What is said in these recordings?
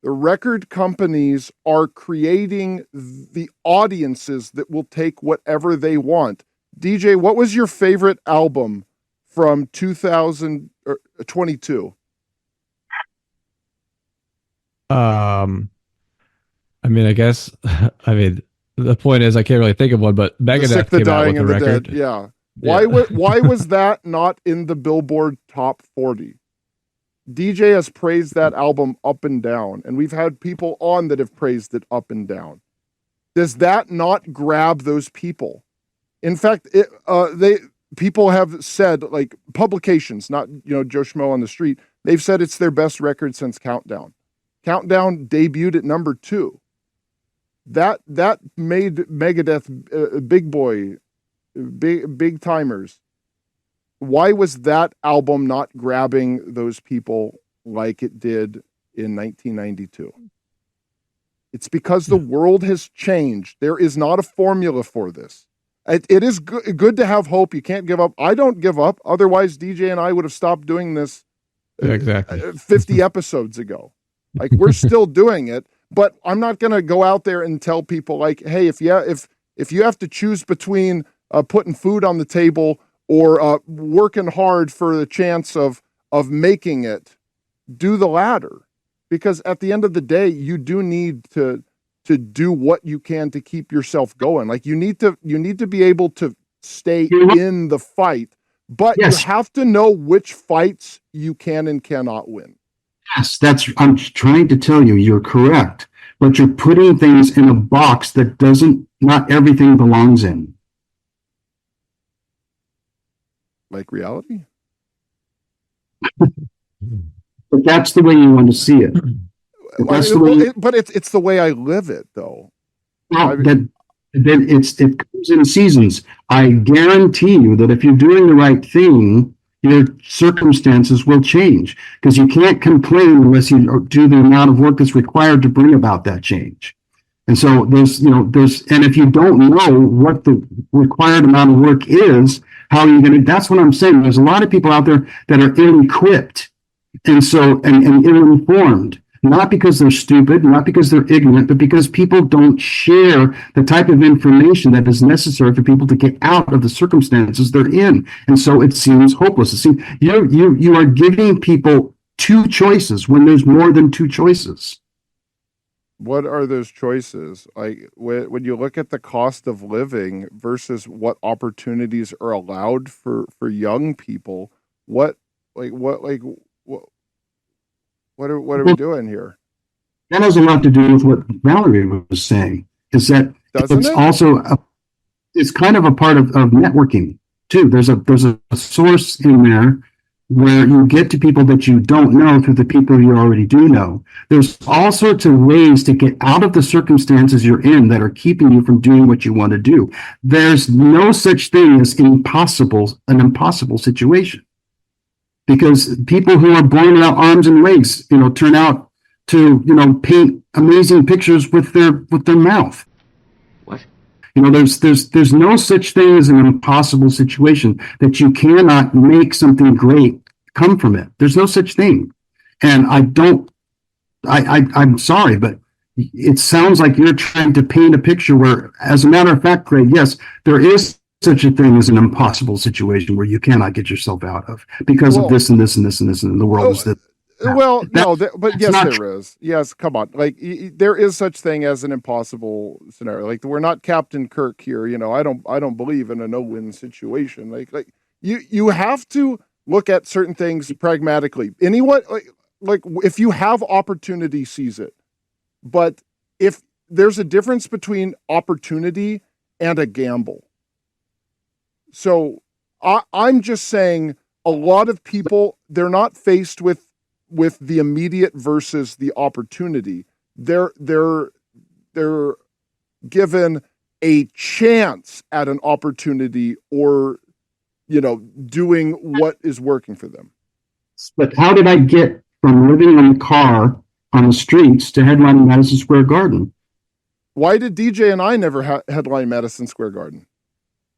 The record companies are creating the audiences that will take whatever they want. DJ, what was your favorite album from 2022? I mean, I guess, I mean, the point is I can't really think of one, but The Sick, Megadeth the came out Dying, with a and the record. Dead. Yeah. Yeah. Why was that not in the Billboard Top 40? DJ has praised that album up and down, and we've had people on that have praised it up and down. Does that not grab those people? In fact, people have said, like publications, not Joe Schmo on the street, they've said it's their best record since Countdown. Countdown debuted at number 2. That made Megadeth big boy, big timers. Why was that album not grabbing those people like it did in 1992? It's because the world has changed. There is not a formula for this. It is good to have hope. You can't give up. I don't give up. Otherwise, DJ and I would have stopped doing this exactly 50 episodes ago. Like, we're still doing it, but I'm not going to go out there and tell people like, hey, if you have to choose between putting food on the table or working hard for the chance of making it, do the latter. Because at the end of the day, you do need to do what you can to keep yourself going. Like, you need to be able to stay in the fight, but you have to know which fights you can and cannot win. Yes, I'm trying to tell you, you're correct, but you're putting things in a box that not everything belongs in. Like reality? But that's the way you want to see it. But it's the way I live it, though. Well, it comes in seasons. I guarantee you that if you're doing the right thing, your circumstances will change, because you can't complain unless you do the amount of work that's required to bring about that change. And so and if you don't know what the required amount of work is, how are you going to, that's what I'm saying. There's a lot of people out there that are ill-equipped and ill-informed, not because they're stupid, not because they're ignorant, but because people don't share the type of information that is necessary for people to get out of the circumstances they're in. And so it seems hopeless. It seems you are giving people 2 choices when there's more than 2 choices. What are those choices? Like, when you look at the cost of living versus what opportunities are allowed for young people, what are we doing here? That has a lot to do with what Valerie was saying, is that it's kind of a part of networking too. There's a source in there where you get to people that you don't know through the people you already do know. There's all sorts of ways to get out of the circumstances you're in that are keeping you from doing what you want to do. There's no such thing as an impossible situation, because people who are born without arms and legs, turn out to, paint amazing pictures with their mouth. What? There's no such thing as an impossible situation, that you cannot make something great come from it. There's no such thing. And I'm sorry, but it sounds like you're trying to paint a picture where, as a matter of fact, Craig, yes, there is such a thing as an impossible situation where you cannot get yourself out of because of this and this and this and this, and the world is that. But yes, there is. Yes, come on. Like, there is such thing as an impossible scenario. Like, we're not Captain Kirk here. I don't believe in a no-win situation. Like you have to look at certain things pragmatically. Anyone, like if you have opportunity, seize it. But if there's a difference between opportunity and a gamble. So I'm just saying, a lot of people, they're not faced with the immediate versus the opportunity. They're given a chance at an opportunity, or doing what is working for them. But how did I get from living in a car on the streets to headlining Madison Square Garden? Why did DJ and I never headline Madison Square Garden?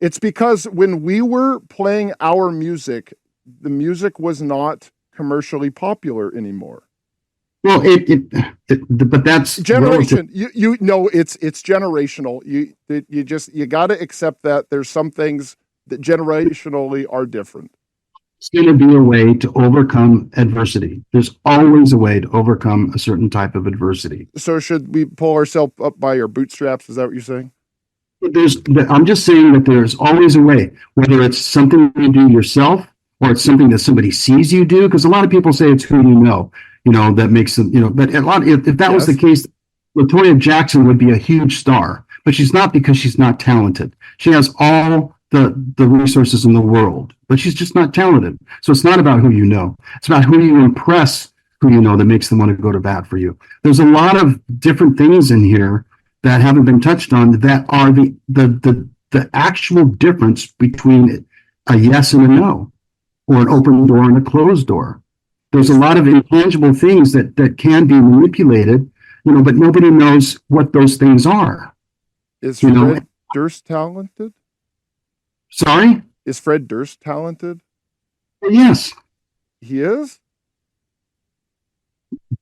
It's because when we were playing our music, the music was not commercially popular anymore. Well, but that's generation. You know, it's generational. You got to accept that there's some things that generationally are different. It's going to be a way to overcome adversity. There's always a way to overcome a certain type of adversity. So should we pull ourselves up by our bootstraps? Is that what you're saying? I'm just saying that there's always a way, whether it's something you do yourself or it's something that somebody sees you do. Because a lot of people say it's who you know, that makes them, you know, but a lot, if that was the case, LaToya Jackson would be a huge star, but she's not because she's not talented. She has all the resources in the world, but she's just not talented. So it's not about who you know. It's about who you impress, who you know, that makes them want to go to bat for you. There's a lot of different things in here that haven't been touched on that are the actual difference between a yes and a no, or an open door and a closed door. There's a lot of intangible things that can be manipulated, you know, but nobody knows what those things are. Is Fred Durst talented? Sorry? Is Fred Durst talented? Yes. He is?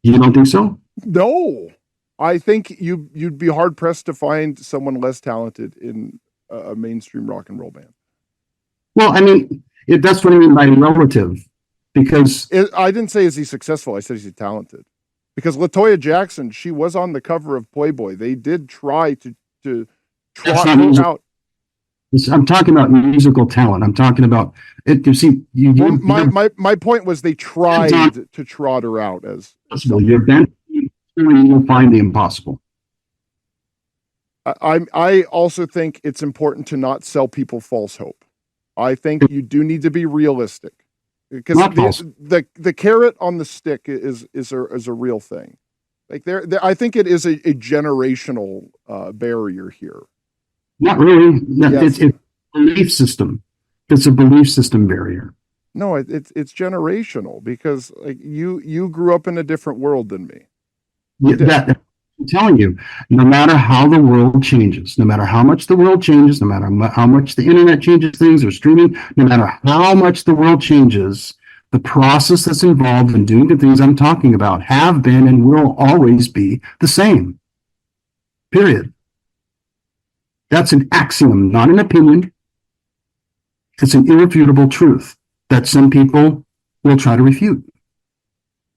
You don't think so? No. I think you'd be hard pressed to find someone less talented in a mainstream rock and roll band. Well, I mean, that's what I mean by relative. Because I didn't say is he successful. I said he's talented. Because LaToya Jackson, she was on the cover of Playboy. They did try to trot her out. I'm talking about musical talent. I'm talking about it. You see, my point was they tried to trot her out as possible. You'll find the impossible. I also think it's important to not sell people false hope. I think you do need to be realistic. Because the carrot on the stick is a real thing. Like I think it is a generational barrier here. Not really. Yes. It's a belief system. It's a belief system barrier. No, it's generational because like you grew up in a different world than me. I'm telling you, no matter how the world changes, no matter how much the world changes, no matter how much the internet changes things or streaming, no matter how much the world changes, the process that's involved in doing the things I'm talking about have been and will always be the same. Period. That's an axiom, not an opinion. It's an irrefutable truth that some people will try to refute.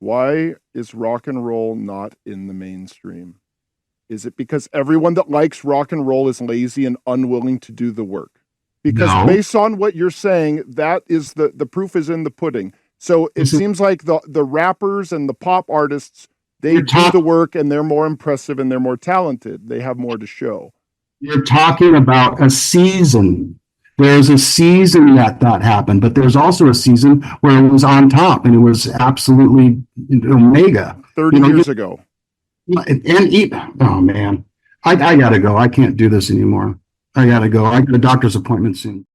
Why is rock and roll not in the mainstream? Is it because everyone that likes rock and roll is lazy and unwilling to do the work? Because based on what you're saying, that is the proof is in the pudding. So it seems like the rappers and the pop artists, they do the work and they're more impressive and they're more talented. They have more to show. You're talking about a season. There's a season that happened, but there's also a season where it was on top and it was absolutely omega. 30 years ago. Oh man, I gotta go. I can't do this anymore. I gotta go. I got a doctor's appointment soon.